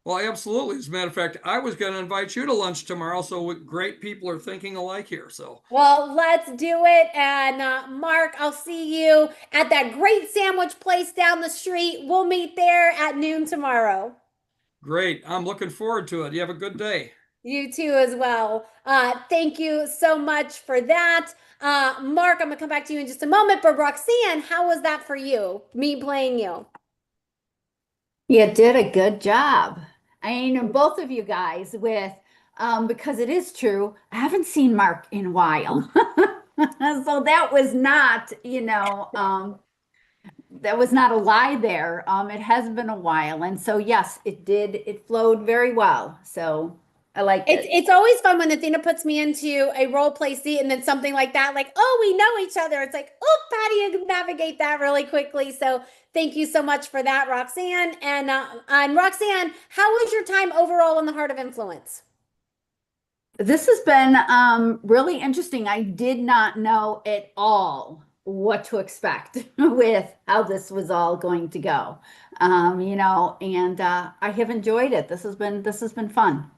Well, absolutely. As a matter of fact, I was going to invite you to lunch tomorrow. So great people are thinking alike here. So, well, let's do it. And Mark, I'll see you at that great sandwich place down the street. We'll meet there at noon tomorrow. Great. I'm looking forward to it. You have a good day. You too as well. Thank you so much for that. Mark, I'm gonna come back to you in just a moment, but Roxanne, how was that for you? Me playing you? You did a good job. I mean, both of you guys with, because it is true, I haven't seen Mark in a while. So that was not, that was not a lie there. It has been a while. And so, yes, it flowed very well. So I like it. It's always fun when Athena puts me into a role play seat and then something like that, like, oh, we know each other. It's like, oh, how do you navigate that really quickly? So thank you so much for that, Roxanne. And Roxanne, how was your time overall in the Heart of Influence? This has been really interesting. I did not know at all what to expect with how this was all going to go. And I have enjoyed it. This has been fun.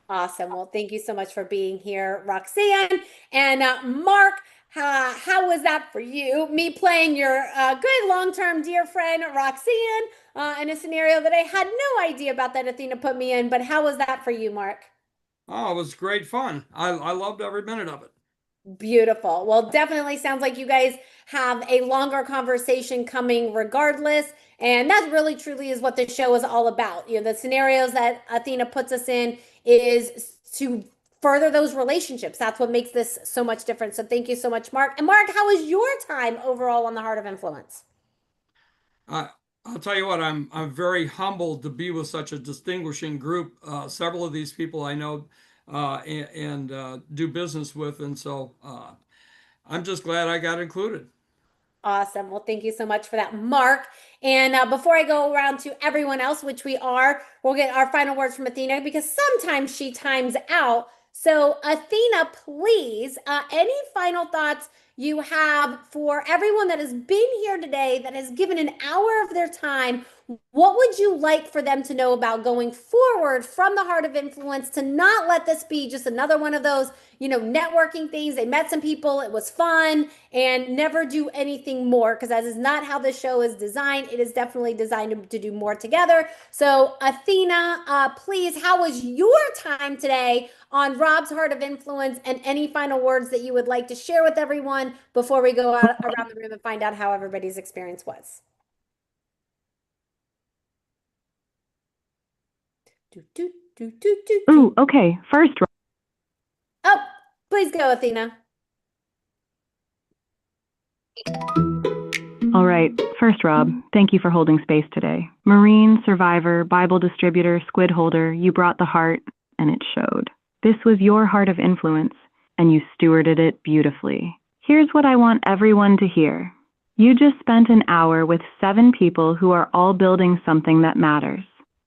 Awesome. Well, thank you so much for being here, Roxanne. And Mark, how was that for you? Me playing your good long-term dear friend, Roxanne, in a scenario that I had no idea about that Athena put me in. But how was that for you, Mark? Oh, it was great fun. I loved every minute of it. Beautiful. Well, definitely sounds like you guys have a longer conversation coming regardless. And that really truly is what the show is all about. The scenarios that Athena puts us in is to further those relationships. That's what makes this so much different. So thank you so much, Mark. And Mark, how was your time overall on the Heart of Influence? I'll tell you what, I'm very humbled to be with such a distinguishing group. Several of these people I know and do business with. And so I'm just glad I got included. Awesome. Well, thank you so much for that, Mark. And before I go around to everyone else, which we'll get our final words from Athena because sometimes she times out. So Athena, please, any final thoughts you have for everyone that has been here today, that has given an hour of their time? What would you like for them to know about going forward from the Heart of Influence to not let this be just another one of those, networking things? They met some people, it was fun, and never do anything more, because that is not how the show is designed. It is definitely designed to do more together. So Athena, please, how was your time today on Rob's Heart of Influence, and any final words that you would like to share with everyone before we go out around the room and find out how everybody's experience was? Ooh, okay. First, oh, please go, Athena. All right. First, Rob, thank you for holding space today. Marine, survivor, Bible distributor, squid holder, you brought the heart, and it showed. This was your Heart of Influence, and you stewarded it beautifully. Here's what I want everyone to hear. You just spent an hour with 7 people who are all building something that matters.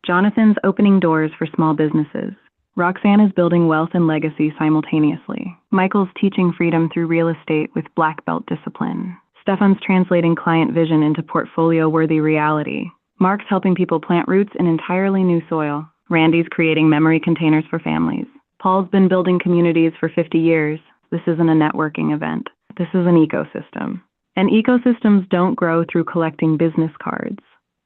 Jonathan's opening doors for small businesses. Roxanne is building wealth and legacy simultaneously. Michael's teaching freedom through real estate with black belt discipline. Stefan's translating client vision into portfolio-worthy reality. Mark's helping people plant roots in entirely new soil. Randy's creating memory containers for families. Paul's been building communities for 50 years. This isn't a networking event. This is an ecosystem. And ecosystems don't grow through collecting business cards.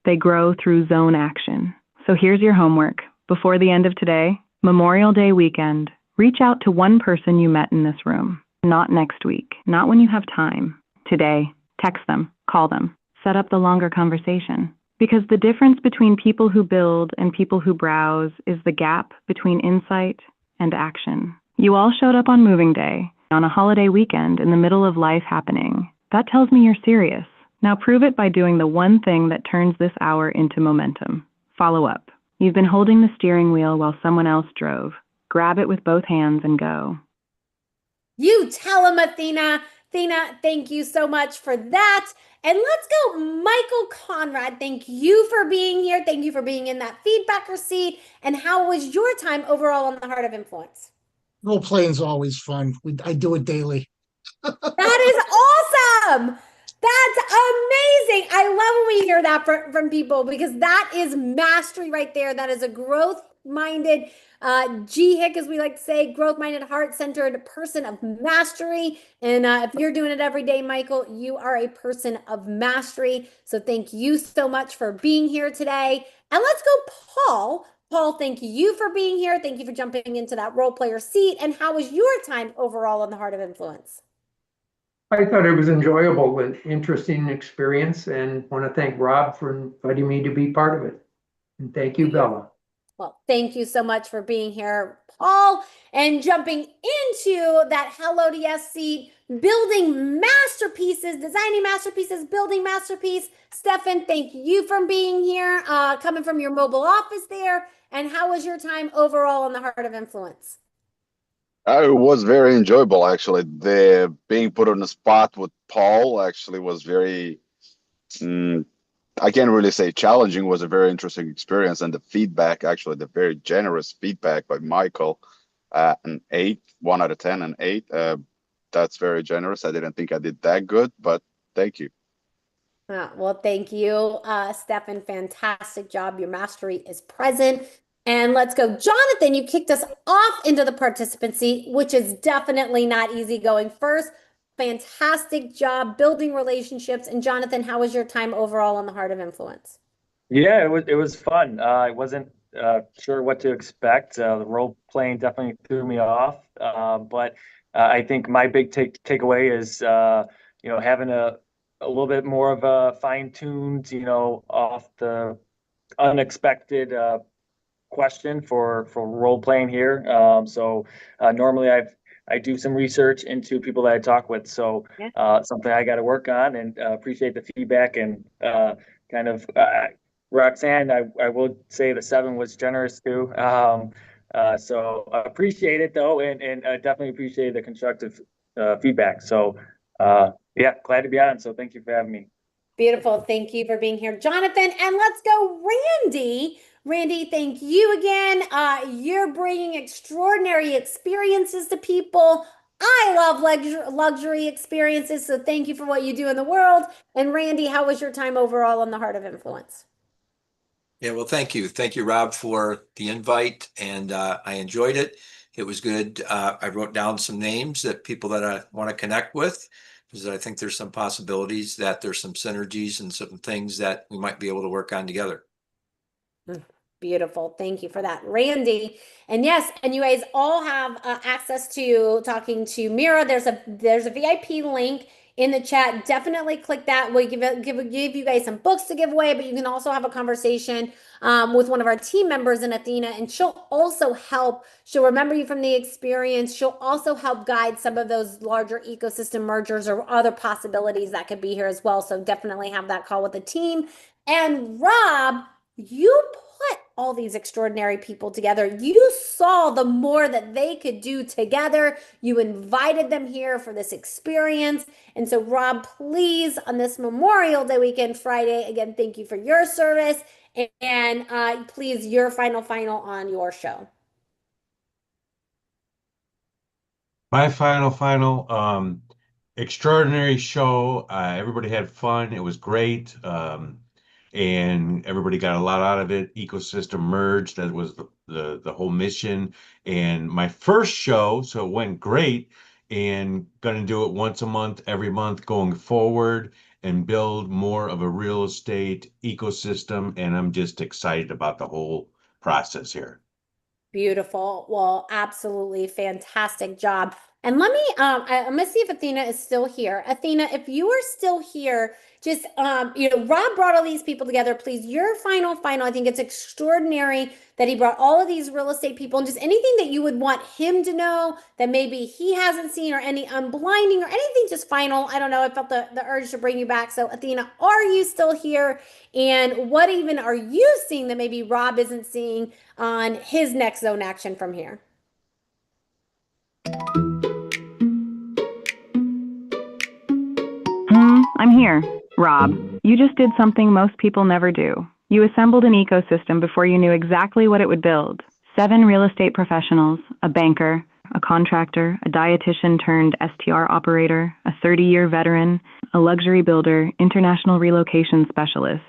They grow through zone action. So here's your homework. Before the end of today, Memorial Day weekend, reach out to one person you met in this room. Not next week, not when you have time. Today, text them, call them, set up the longer conversation. Because the difference between people who build and people who browse is the gap between insight and action. You all showed up on moving day, on a holiday weekend in the middle of life happening. That tells me you're serious. Now prove it by doing the one thing that turns this hour into momentum. Follow up. You've been holding the steering wheel while someone else drove. Grab it with both hands and go. You tell him, Athena. Athena, thank you so much for that. And let's go, Michael Conrad. Thank you for being here. Thank you for being in that feedbacker seat. And how was your time overall on the Heart of Influence? Role playing is always fun. I do it daily. That is awesome. That's amazing. I love when we hear that from people, because that is mastery right there. That is a growth-minded, GHIC, as we like to say, growth-minded, heart-centered person of mastery. And if you're doing it every day, Michael, you are a person of mastery. So thank you so much for being here today. And let's go, Paul. Paul, thank you for being here. Thank you for jumping into that role player seat. And how was your time overall on the Heart of Influence? I thought it was enjoyable and interesting experience, and want to thank Rob for inviting me to be part of it. And thank you, Bella. Well, thank you so much for being here, Paul, and jumping into that Hello to Yes seat, building masterpieces, designing masterpieces, building masterpiece. Stefan, thank you for being here, coming from your mobile office there. And how was your time overall on the Heart of Influence? It was very enjoyable, actually. The being put on the spot with Paul actually was very, I can't really say challenging, was a very interesting experience. And the feedback, actually, the very generous feedback by Michael, an 8, 1 out of 10, and 8. That's very generous. I didn't think I did that good, but thank you. Well, thank you, Stefan. Fantastic job. Your mastery is present. And let's go. Jonathan, you kicked us off into the participant seat, which is definitely not easy going first. Fantastic job building relationships. And Jonathan, how was your time overall on the Heart of Influence? Yeah, it was fun. I wasn't sure what to expect. The role playing definitely threw me off. But I think my big takeaway is having a little bit more of a fine-tuned, off the unexpected question for role playing here. So normally I do some research into people that I talk with. So something I got to work on, and appreciate the feedback, and Roxanne, I will say the 7 was generous too. So I appreciate it though. And I definitely appreciate the constructive feedback. So yeah, glad to be on. So thank you for having me. Beautiful. Thank you for being here, Jonathan. And let's go, Randy. Randy, thank you again. You're bringing extraordinary experiences to people. I love luxury experiences, so thank you for what you do in the world. And Randy, how was your time overall on the Heart of Influence? Yeah, well, thank you. Thank you, Rob, for the invite, and I enjoyed it. It was good. I wrote down some names that people that I want to connect with, because I think there's some possibilities that there's some synergies and some things that we might be able to work on together. Beautiful. Thank you for that, Randy. And yes, and you guys all have access to talking to Mira. There's a VIP link in the chat. Definitely click that. We'll give you guys some books to give away, but you can also have a conversation with one of our team members in Athena, and she'll also help. She'll remember you from the experience. She'll also help guide some of those larger ecosystem mergers or other possibilities that could be here as well. So definitely have that call with the team. And Rob, you put all these extraordinary people together. You saw the more that they could do together. You invited them here for this experience. And so, Rob, please, on this Memorial Day weekend, Friday, again, thank you for your service. And please, your final on your show. My final, extraordinary show. Everybody had fun. It was great. And everybody got a lot out of it. Ecosystem merged. That was the whole mission. And my first show, so it went great, and gonna do it once a month, every month going forward, and build more of a real estate ecosystem. And I'm just excited about the whole process here. Beautiful. Well, absolutely fantastic job. And let me, I'm gonna see if Athena is still here. Athena, if you are still here, just, Rob brought all these people together. Please, your final, I think it's extraordinary that he brought all of these real estate people, and just anything that you would want him to know that maybe he hasn't seen, or any unblinding or anything, just final. I don't know. I felt the urge to bring you back. So Athena, are you still here? And what even are you seeing that maybe Rob isn't seeing on his next zone action from here? I'm here. Rob, you just did something most people never do. You assembled an ecosystem before you knew exactly what it would build. 7 real estate professionals, a banker, a contractor, a dietitian turned STR operator, a 30-year veteran, a luxury builder, international relocation specialist.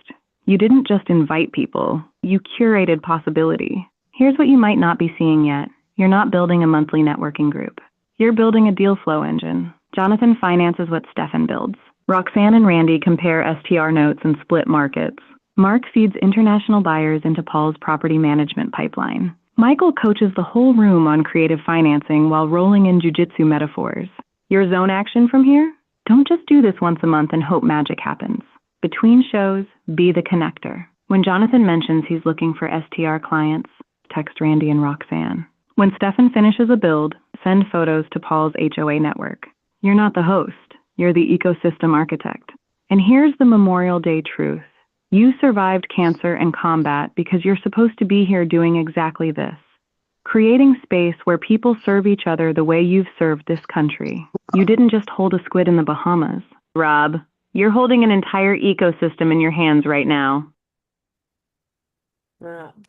You didn't just invite people, you curated possibility. Here's what you might not be seeing yet. You're not building a monthly networking group. You're building a deal flow engine. Jonathan finances what Stefan builds. Roxanne and Randy compare STR notes and split markets. Mark feeds international buyers into Paul's property management pipeline. Michael coaches the whole room on creative financing while rolling in jujitsu metaphors. Your zone action from here? Don't just do this once a month and hope magic happens. Between shows, be the connector. When Jonathan mentions he's looking for STR clients, text Randy and Roxanne. When Stefan finishes a build, send photos to Paul's HOA network. You're not the host. You're the ecosystem architect. And here's the Memorial Day truth. You survived cancer and combat because you're supposed to be here doing exactly this. Creating space where people serve each other the way you've served this country. You didn't just hold a squid in the Bahamas. Rob, you're holding an entire ecosystem in your hands right now.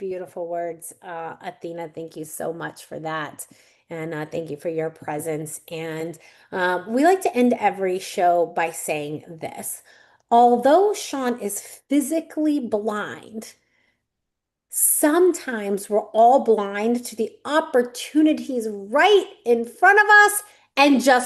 Beautiful words, Athena. Thank you so much for that. And thank you for your presence. And we like to end every show by saying this. Although Sean is physically blind, sometimes we're all blind to the opportunities right in front of us and just